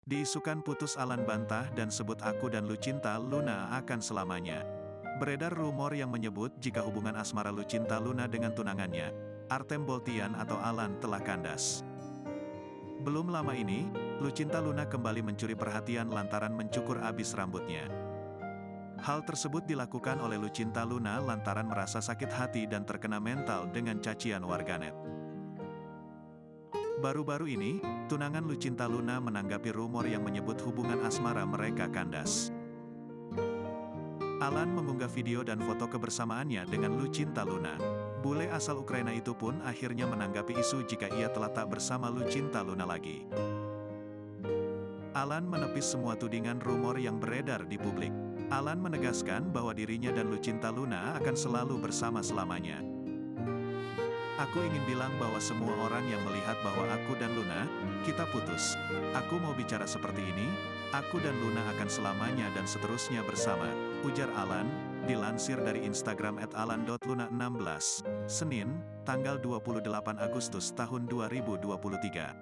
Diisukan putus Alan bantah dan sebut aku dan Lucinta Luna akan selamanya. Beredar rumor yang menyebut jika hubungan asmara Lucinta Luna dengan tunangannya, Artem Boltian atau Alan telah kandas. Belum lama ini, Lucinta Luna kembali mencuri perhatian lantaran mencukur abis rambutnya. Hal tersebut dilakukan oleh Lucinta Luna lantaran merasa sakit hati dan terkena mental dengan cacian warganet. Baru-baru ini, tunangan Lucinta Luna menanggapi rumor yang menyebut hubungan asmara mereka kandas. Alan mengunggah video dan foto kebersamaannya dengan Lucinta Luna. Bule asal Ukraina itu pun akhirnya menanggapi isu jika ia telah tak bersama Lucinta Luna lagi. Alan menepis semua tudingan rumor yang beredar di publik. Alan menegaskan bahwa dirinya dan Lucinta Luna akan selalu bersama selamanya. Aku ingin bilang bahwa semua orang yang melihat bahwa aku dan Luna, kita putus. Aku mau bicara seperti ini, aku dan Luna akan selamanya dan seterusnya bersama, ujar Alan, dilansir dari Instagram @alan.luna16, Senin, tanggal 28 Agustus tahun 2023.